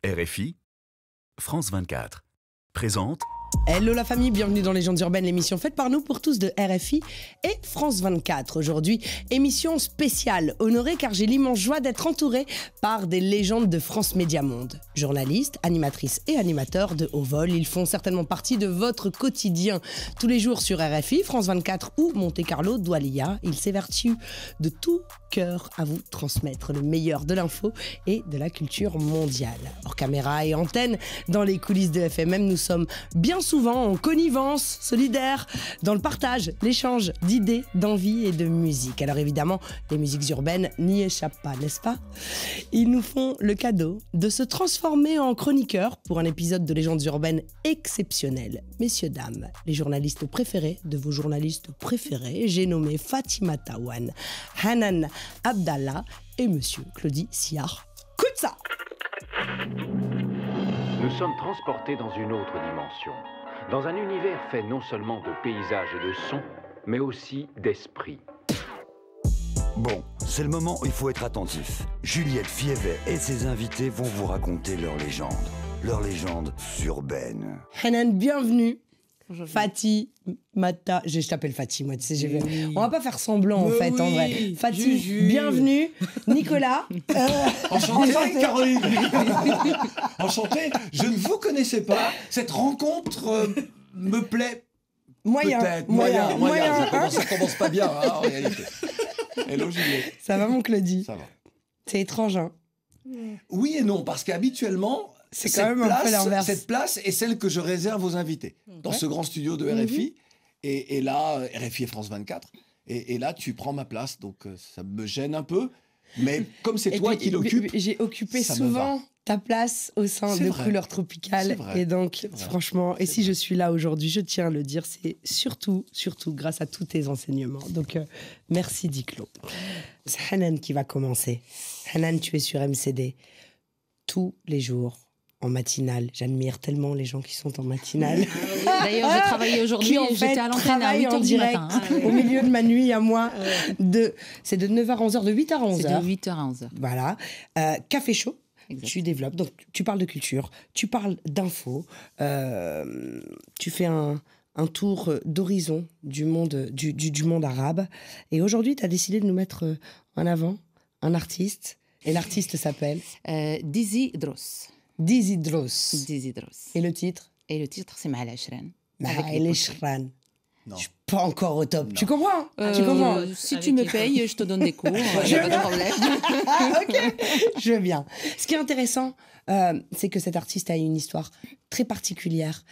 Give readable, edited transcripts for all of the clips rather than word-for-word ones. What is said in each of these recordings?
RFI, France 24, présente... Hello la famille, bienvenue dans Légendes urbaines, l'émission faite par nous pour tous de RFI et France 24. Aujourd'hui, émission spéciale, honorée car j'ai l'immense joie d'être entourée par des légendes de France Média Monde. Journalistes, animatrices et animateurs de haut vol, ils font certainement partie de votre quotidien. Tous les jours sur RFI, France 24 ou Monte Carlo, Doualiya, ils s'évertuent de tout cœur à vous transmettre le meilleur de l'info et de la culture mondiale. Hors caméra et antenne, dans les coulisses de FMM, nous sommes bien souvent en connivence, solidaires, dans le partage, l'échange d'idées, d'envie et de musique. Alors évidemment, les musiques urbaines n'y échappent pas, n'est-ce pas? Ils nous font le cadeau de se transformer en chroniqueurs pour un épisode de Légendes urbaines exceptionnel. Messieurs, dames, les journalistes préférés de vos journalistes préférés, j'ai nommé Fatima Tawan, Hanan Abdallah et Monsieur Claudie Sillard. Écoute ça! Nous sommes transportés dans une autre dimension, dans un univers fait non seulement de paysages et de sons, mais aussi d'esprit. Bon, c'est le moment où il faut être attentif. Juliette Fievet et ses invités vont vous raconter leurs légendes urbaines. Hanan, bienvenue. Bonjour. Fatih, Mata, je t'appelle Fatih, moi, tu sais, oui. On va pas faire semblant, en fait, en vrai. Fatih, bienvenue. Nicolas. Enchanté, Caroline. Enchanté. Je ne vous connaissais pas. Cette rencontre me plaît. Moyen. Peut-être. Moyen. Ça commence pas bien, hein, en réalité. Hello, Juliette. Ça va, mon Claudie? Ça va. C'est étrange, hein? Oui et non, parce qu'habituellement... C'est quand même un peu l'inverse. Cette place est celle que je réserve aux invités dans ce grand studio de RFI. Et là, RFI et France 24. Et là, tu prends ma place. Donc, ça me gêne un peu. Mais comme c'est toi qui l'occupes, j'ai occupé souvent ta place au sein de Couleurs Tropicales. Et donc, franchement, et si je suis là aujourd'hui, je tiens à le dire, c'est surtout grâce à tous tes enseignements. Donc, merci Diclo. C'est Hanan qui va commencer. Hanan, tu es sur MCD tous les jours. En matinale. J'admire tellement les gens qui sont en matinale. D'ailleurs, j'ai travaillé aujourd'hui et j'étais à l'antenne à 8h du matin. Au milieu de ma nuit à moi. C'est de 9h à 11h, de 8h à 11h. C'est de 8h à 11h. Voilà. Café chaud. Exact. Tu développes. Donc, tu parles de culture, tu parles d'infos, tu fais un tour d'horizon du monde arabe. Et aujourd'hui, tu as décidé de nous mettre en avant un artiste. Et l'artiste s'appelle Dizzy Dross. Dizzy Dross. Dizzy Dross. Et le titre? Et le titre, c'est Mahal Ashran. Mahal Ashran. Je suis pas encore au top. Non. Tu comprends? Tu comprends? Si tu me payes, je te donne des cours. Il n'y a pas de problème. Ok, je veux bien. Ce qui est intéressant, c'est que cet artiste a une histoire très particulière,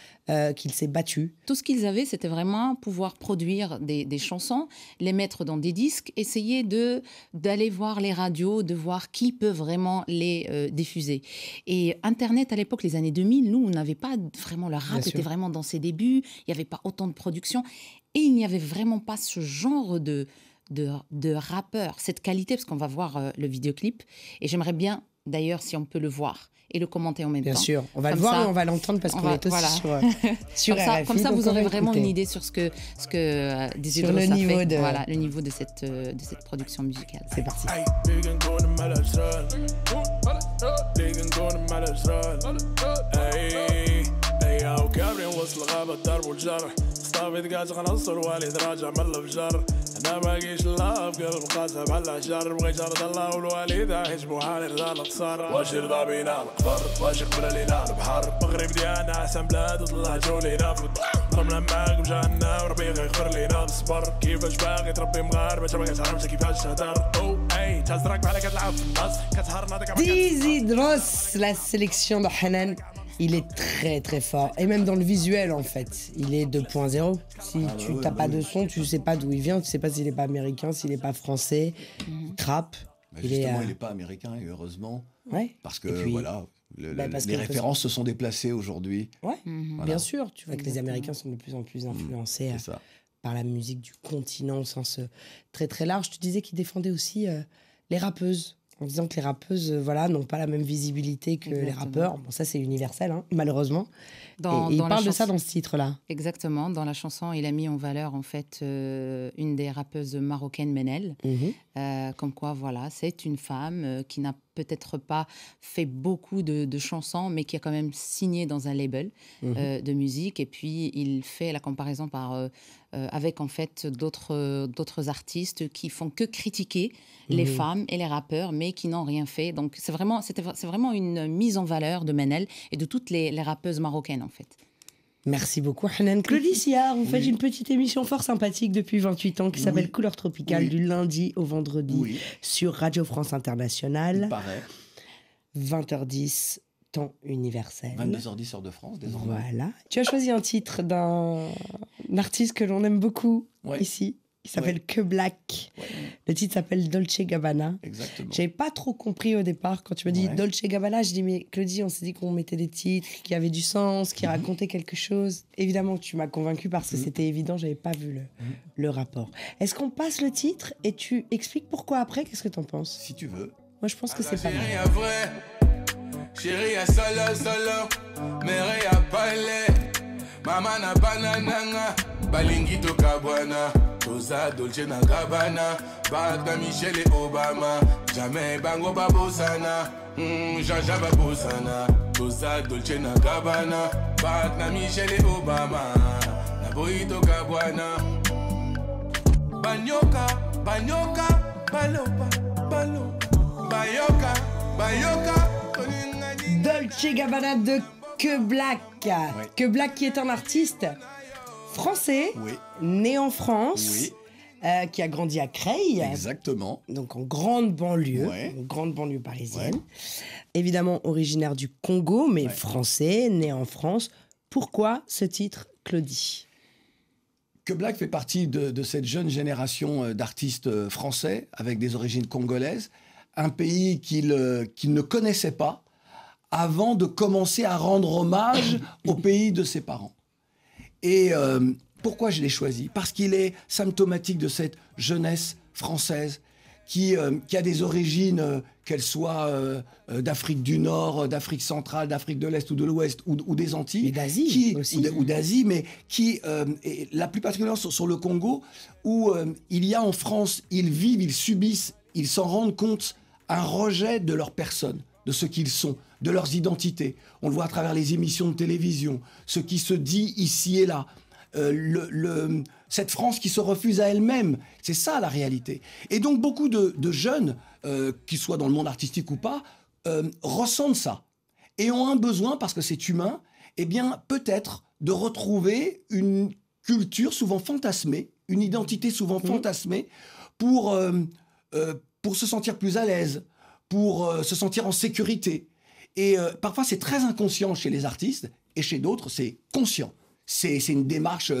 qu'il s'est battu. Tout ce qu'ils avaient, c'était vraiment pouvoir produire des chansons, les mettre dans des disques, essayer d'aller voir les radios, de voir qui peut vraiment les diffuser. Et Internet, à l'époque, les années 2000, nous, on n'avait pas vraiment... Le rap était vraiment dans ses débuts, il n'y avait pas autant de production. Et il n'y avait vraiment pas ce genre de rappeur, cette qualité, parce qu'on va voir le vidéoclip. Et j'aimerais bien, d'ailleurs, si on peut le voir et le commenter en même temps. Bien sûr, on va le voir et on va l'entendre parce qu'on est aussi sur RFI. Comme ça, vous aurez vraiment une idée sur ce que Dizzy Dross a fait. Voilà, le niveau de cette production musicale. C'est parti. طافت قاعد خلاص الوالد راجع من الفجر انا باقيش لاف قلب قاسم على الشر بغي جرد الله والوالد عايش بوحالي رجال اقصار واش يرضى بينا القبر واش يقبل لينا البحر مغرب ديالنا احسن بلاد طلع جولينا في رمنا معاك بجانا وربي غيغفر لينا بالصبر كيفاش باغي تربي مغاربه ما كتعرفش كيفاش تهدر اي تهزرك بحال كتلعب في النص كتهر ناضيك Dizzy Dross, la sélection de Hanan. Il est très très fort. Et même dans le visuel, en fait, il est 2.0. Si tu n'as pas de son, tu ne sais pas d'où il vient, tu ne sais pas s'il n'est pas américain, s'il n'est pas français. Il trappe. Justement, il n'est pas américain, et heureusement. Ouais. Parce que, voilà, les références se sont déplacées aujourd'hui. Ouais, bien sûr. Tu vois que les Américains sont de plus en plus influencés par la musique du continent au sens très très large. Tu disais qu'il défendait aussi les rappeuses. En disant que les rappeuses n'ont pas la même visibilité que les rappeurs. Bon, ça, c'est universel, hein, malheureusement. Et il parle de ça dans ce titre-là. Exactement. Dans la chanson, il a mis en valeur, en fait, une des rappeuses marocaines, Menel. Comme quoi, voilà, c'est une femme qui n'a peut-être pas fait beaucoup de chansons, mais qui a quand même signé dans un label de musique. Et puis, il fait la comparaison avec, en fait, d'autres artistes qui font que critiquer les femmes et les rappeurs, mais qui n'ont rien fait. Donc, c'est vraiment une mise en valeur de Manel et de toutes les rappeuses marocaines, en fait. Merci beaucoup, Hanan. Claudie Sillard, vous faites une petite émission fort sympathique depuis 28 ans qui s'appelle Couleur Tropicale, du lundi au vendredi sur Radio France Internationale. Il paraît. 20h10, temps universel. 22h10, heure de France, désormais. Voilà. Tu as choisi un titre d'un artiste que l'on aime beaucoup ici. Il s'appelle Que Black. Le titre s'appelle Dolce Gabbana. Exactement. J'avais pas trop compris au départ. Quand tu m'as dit Dolce Gabbana, je dis mais Claudie, on s'est dit qu'on mettait des titres qui avaient du sens, qui racontaient quelque chose. Évidemment, tu m'as convaincu parce que c'était évident, j'avais pas vu le rapport. Est-ce qu'on passe le titre et tu expliques pourquoi après? Qu'est-ce que t'en penses? Si tu veux. Moi, je pense que c'est pas mal. Chérie à vrai, chérie à solo, mère à palais, maman na banana, balingito kabwana. Toza Dolce na Gabbana, bag na Michelle et Obama. Jamais bango babosana, Jaja babosana. Toza Dolce na Gabbana, bag na Michelle et Obama. Na boito kabwana. Banyoka, banyoka, balopa, balopa. Bayoka, bayoka. Dolce Gabbana de Que Black. Que Black qui est un artiste français, né en France, qui a grandi à Creil. Exactement. Donc en grande banlieue, parisienne. Évidemment originaire du Congo, mais français, né en France. Pourquoi ce titre, Claudie? Que Black fait partie de cette jeune génération d'artistes français avec des origines congolaises, un pays qu'il ne connaissait pas avant de commencer à rendre hommage au pays de ses parents. Et pourquoi je l'ai choisi? Parce qu'il est symptomatique de cette jeunesse française qui a des origines, qu'elles soient d'Afrique du Nord, d'Afrique centrale, d'Afrique de l'Est ou de l'Ouest, ou des Antilles. Et d'Asie aussi. Ou d'Asie, mais qui, et la plus particulièrement sur le Congo, où il y a en France, ils vivent, ils subissent, ils s'en rendent compte, un rejet de leur personne, de ce qu'ils sont, de leurs identités. On le voit à travers les émissions de télévision, ce qui se dit ici et là. Cette France qui se refuse à elle-même, c'est ça la réalité. Et donc beaucoup de jeunes, qu'ils soient dans le monde artistique ou pas, ressentent ça et ont un besoin, parce que c'est humain, eh bien peut-être de retrouver une culture souvent fantasmée, une identité souvent fantasmée, pour se sentir plus à l'aise, pour se sentir en sécurité. Et parfois c'est très inconscient chez les artistes, et chez d'autres c'est conscient. C'est une démarche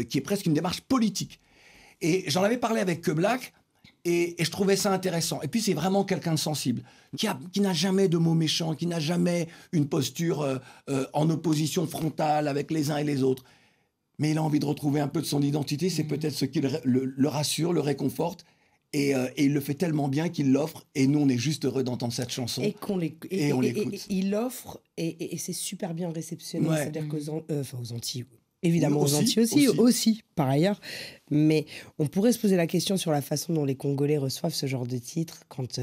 qui est presque une démarche politique. Et j'en avais parlé avec Que Black, et je trouvais ça intéressant. Et puis c'est vraiment quelqu'un de sensible, qui n'a jamais de mots méchants, qui n'a jamais une posture en opposition frontale avec les uns et les autres. Mais il a envie de retrouver un peu de son identité, c'est peut-être ce qui le rassure, le réconforte. Et il le fait tellement bien qu'il l'offre, et nous on est juste heureux d'entendre cette chanson. Et on l'écoute. Il l'offre, et c'est super bien réceptionné. C'est-à-dire aux Antilles, évidemment aux Antilles aussi, par ailleurs. Mais on pourrait se poser la question sur la façon dont les Congolais reçoivent ce genre de titre quand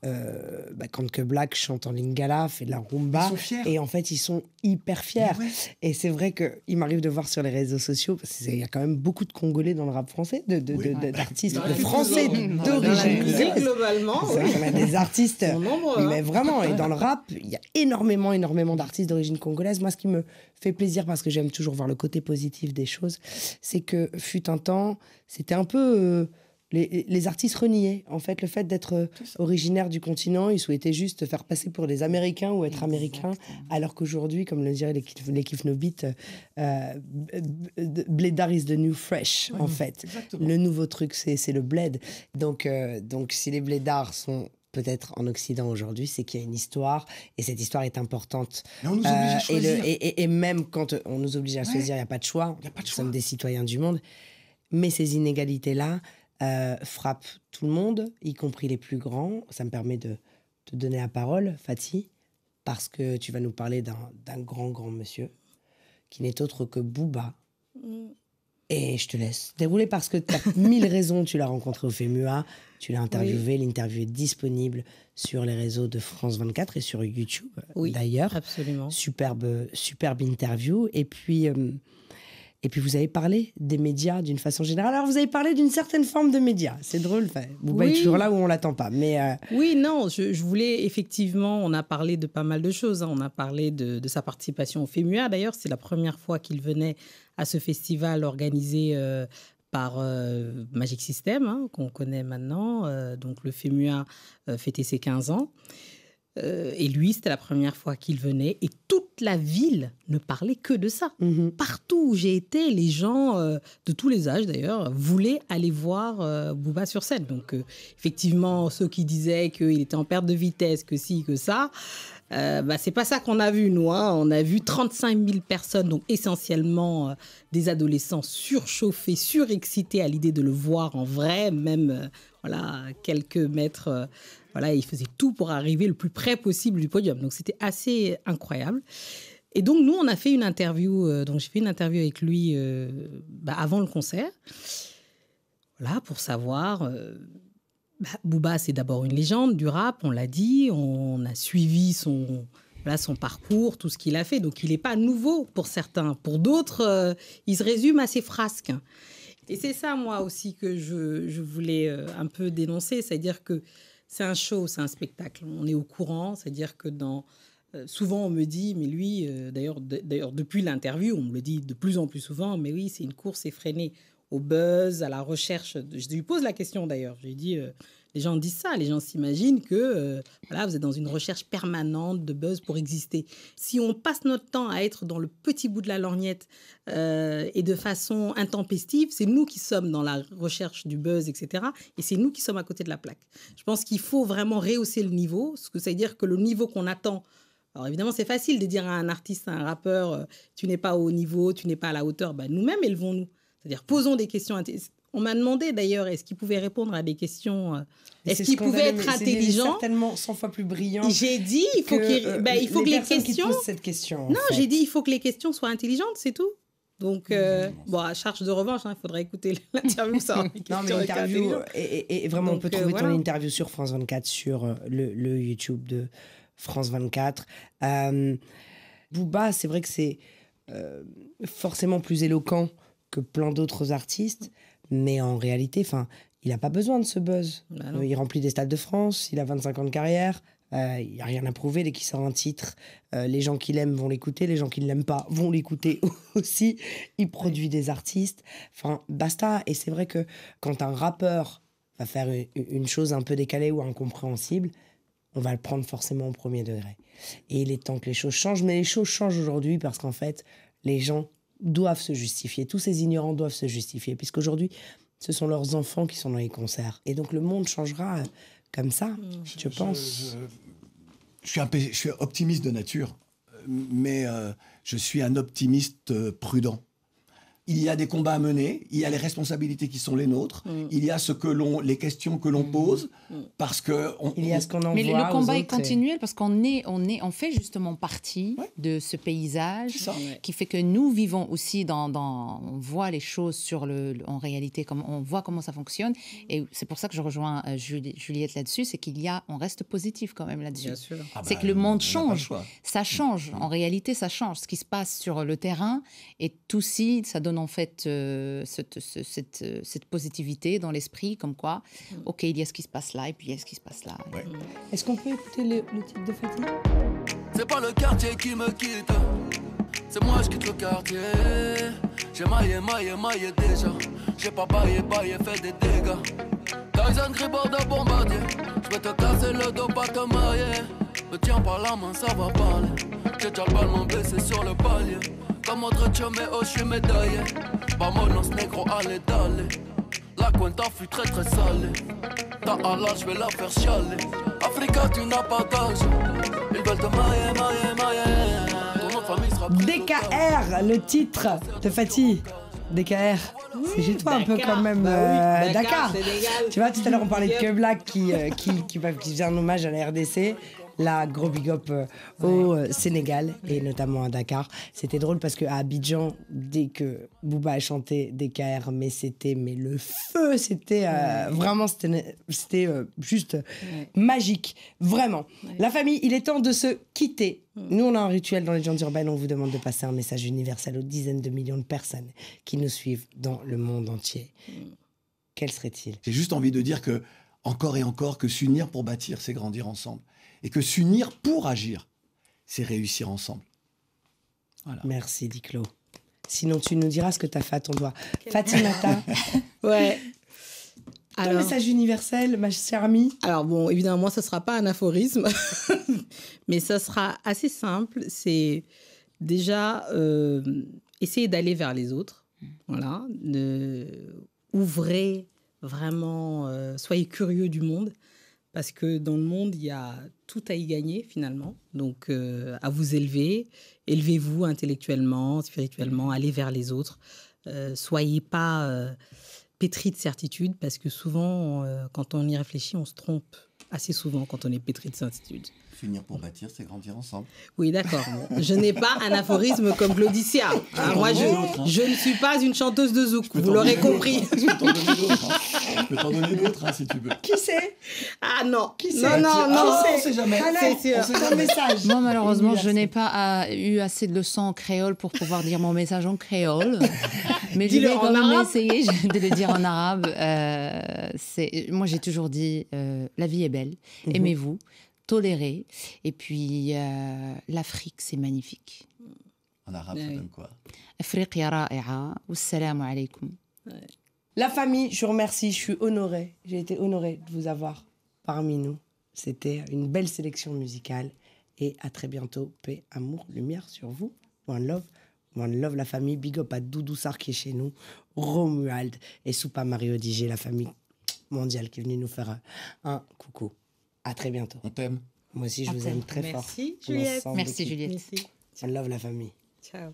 Que Black chante en lingala, fait de la rumba. Ils sont fiers. Et en fait, ils sont hyper fiers. Et c'est vrai qu'il m'arrive de voir sur les réseaux sociaux, parce qu'il y a quand même beaucoup de Congolais dans le rap français, d'artistes de français d'origine globalement. C'est vrai qu'on a des artistes, mais vraiment, et dans le rap, il y a énormément d'artistes d'origine congolaise. Moi, ce qui me fait plaisir, parce que j'aime toujours voir le côté positif des choses, c'est que fut un temps, c'était un peu... Les artistes reniaient, en fait, le fait d'être originaire du continent. Ils souhaitaient juste faire passer pour des Américains ou être Américains, alors qu'aujourd'hui, comme le dirait les Kif No Beat, Blédard is the new fresh, en fait. Exactement. Le nouveau truc, c'est le bled. Donc, si les blédards sont peut-être en Occident aujourd'hui, c'est qu'il y a une histoire, et cette histoire est importante. Mais on nous oblige à choisir. Et même quand on nous oblige à choisir, il n'y a pas de choix. Nous sommes des citoyens du monde. Mais ces inégalités-là frappe tout le monde, y compris les plus grands. Ça me permet de te donner la parole, Fatih, parce que tu vas nous parler d'un grand monsieur qui n'est autre que Booba. Et je te laisse dérouler parce que tu as 1000 raisons. Tu l'as rencontré au FEMUA, tu l'as interviewé. Oui. L'interview est disponible sur les réseaux de France 24 et sur YouTube, d'ailleurs. Absolument. Superbe interview. Et puis, vous avez parlé des médias d'une façon générale. Alors, vous avez parlé d'une certaine forme de médias. C'est drôle. Bouba est toujours là où on ne l'attend pas. Mais Oui, non, je voulais effectivement... On a parlé de pas mal de choses. On a parlé de sa participation au FEMUA. D'ailleurs, c'est la première fois qu'il venait à ce festival organisé par Magic System, qu'on connaît maintenant. Donc, le FEMUA fêtait ses 15 ans. Et lui, c'était la première fois qu'il venait. Et toute la ville ne parlait que de ça. Partout où j'ai été, les gens, de tous les âges d'ailleurs, voulaient aller voir Booba sur scène. Donc, effectivement, ceux qui disaient qu'il était en perte de vitesse, que ci, que ça... c'est pas ça qu'on a vu, nous. On a vu 35 000 personnes, donc essentiellement des adolescents surchauffés, surexcités à l'idée de le voir en vrai, même quelques mètres. Il faisait tout pour arriver le plus près possible du podium. Donc c'était assez incroyable. Et donc nous, on a fait une interview. J'ai fait une interview avec lui avant le concert, pour savoir. Booba, c'est d'abord une légende du rap, on l'a dit, on a suivi son parcours, tout ce qu'il a fait. Donc, il n'est pas nouveau pour certains. Pour d'autres, il se résume à ses frasques. Et c'est ça, moi aussi, que je voulais un peu dénoncer. C'est-à-dire que c'est un show, c'est un spectacle. On est au courant. C'est-à-dire que souvent, on me dit, mais lui, d'ailleurs, depuis l'interview, on me le dit de plus en plus souvent, mais oui, c'est une course effrénée au buzz, à la recherche. Je lui pose la question d'ailleurs. Je lui dis, les gens disent ça, les gens s'imaginent que vous êtes dans une recherche permanente de buzz pour exister. Si on passe notre temps à être dans le petit bout de la lorgnette et de façon intempestive, c'est nous qui sommes dans la recherche du buzz, etc. Et c'est nous qui sommes à côté de la plaque. Je pense qu'il faut vraiment rehausser le niveau, ce que ça veut dire que le niveau qu'on attend. Alors évidemment, c'est facile de dire à un artiste, à un rappeur, tu n'es pas au niveau, tu n'es pas à la hauteur. Nous-mêmes, élevons-nous. C'est-à-dire, posons des questions. On m'a demandé d'ailleurs, est-ce qu'il pouvait répondre à des questions, est-ce qu'il pouvait être intelligent ? C'est certainement 100 fois plus brillant. J'ai dit, il faut que les questions. Qui posent cette question. Non, j'ai dit, il faut que les questions soient intelligentes, c'est tout. Donc, à charge de revanche, il faudrait écouter l'interview. Non, mais l'interview, et vraiment, on peut trouver ton interview sur France 24, sur le YouTube de France 24. Booba, c'est vrai que c'est forcément plus éloquent que plein d'autres artistes, mais en réalité, il n'a pas besoin de ce buzz. Il remplit des stades de France, il a 25 ans de carrière, il n'y a rien à prouver. Dès qu'il sort un titre, les gens qui l'aiment vont l'écouter, les gens qui ne l'aiment pas vont l'écouter aussi. Il produit des artistes, basta. Et c'est vrai que quand un rappeur va faire une chose un peu décalée ou incompréhensible, on va le prendre forcément au premier degré. Et il est temps que les choses changent, mais les choses changent aujourd'hui parce qu'en fait, les gens doivent se justifier. Tous ces ignorants doivent se justifier, puisqu'aujourd'hui, ce sont leurs enfants qui sont dans les concerts. Et donc, le monde changera comme ça, je pense. Je suis optimiste de nature, mais je suis un optimiste prudent. Il y a des combats à mener, il y a les responsabilités qui sont les nôtres, il y a les questions que l'on pose, parce que... il y a ce qu'on envoie. Mais le combat est continuel, parce qu'on fait justement partie de ce paysage qui fait que nous vivons aussi on voit les choses en réalité, on voit comment ça fonctionne, et c'est pour ça que je rejoins Juliette là-dessus, c'est on reste positif quand même là-dessus. Bien sûr. C'est que le monde change, ça change, en réalité ça change, ce qui se passe sur le terrain est aussi, ça donne en fait cette positivité dans l'esprit, comme quoi, ok, il y a ce qui se passe là et puis il y a ce qui se passe là. Ouais. Est-ce qu'on peut écouter le titre de Fatih ? C'est pas le quartier qui me quitte, c'est moi je quitte le quartier. J'ai maillé déjà, j'ai pas baillé, fait des dégâts. Tyson Gribord de bombardier, je vais te casser le dos, pas te marier. Me tiens par la main, ça va parler. J'ai déjà le ballon baissé sur le palier. Comme autre chomeo, je suis médaillé. Vamonos negro, allez, dale. La cuenta fut très très salée. Ta Allah, je vais la faire chialer. Africa, tu n'as pas d'âge. Ils veulent te mailler. Ton nom de famille sera DKR, le titre de Fatih. DKR, c'est chez toi un peu quand même, Dakar. Tu vois, tout à l'heure on parlait de Que Black qui faisait un hommage à la RDC. La gros big up au Sénégal et notamment à Dakar. C'était drôle parce qu'à Abidjan, dès que Booba a chanté DKR, mais c'était le feu, c'était vraiment, c'était juste magique, vraiment. La famille, il est temps de se quitter. Nous, on a un rituel dans les légendes urbaines, on vous demande de passer un message universel aux dizaines de millions de personnes qui nous suivent dans le monde entier. Quel serait-il? J'ai juste envie de dire que, encore et encore, que s'unir pour bâtir, c'est grandir ensemble. Et que s'unir pour agir, c'est réussir ensemble. Voilà. Merci, Diclo. Sinon, tu nous diras ce que tu as fait à ton doigt. Fatimata. Ouais. Ton message universel, ma chère amie. Alors bon, évidemment, moi, ce ne sera pas un aphorisme, mais ça sera assez simple. C'est déjà essayer d'aller vers les autres. Voilà. Ouvrez vraiment, soyez curieux du monde, parce que dans le monde, il y a tout à y gagner finalement. Donc, à vous élever, élevez-vous intellectuellement, spirituellement, allez vers les autres. Soyez pas pétri de certitude, parce que souvent, quand on y réfléchit, on se trompe assez souvent quand on est pétri de certitude. S'unir pour bâtir, c'est grandir ensemble. Oui, d'accord. Je n'ai pas un aphorisme comme Claudicia. Moi, je ne suis pas une chanteuse de zouk, vous l'aurez compris. Je peux t'en donner d'autres, si tu veux. Qui c'est? Ah non. Qui c'est? Non. On ne sait jamais. C'est un message. Moi, malheureusement, je n'ai pas eu assez de leçons en créole pour pouvoir dire mon message en créole. Mais je vais quand même essayer de le dire en arabe. Moi, j'ai toujours dit, la vie est belle, aimez-vous. Toléré. Et puis, l'Afrique, c'est magnifique. En arabe, ça donne quoi? Afriqiya ra'i'a, wassalamu alaykoum. La famille, je vous remercie, je suis honorée. J'ai été honorée de vous avoir parmi nous. C'était une belle sélection musicale. Et à très bientôt. Paix, amour, lumière sur vous. One love la famille. Big up à Doudou Sarr qui est chez nous. Romuald et Soupa Mario DJ, la famille mondiale qui est venue nous faire un coucou. À très bientôt. On t'aime. Moi aussi, je vous aime très fort. Merci, Juliette. Merci, Juliette. I love la famille. Ciao.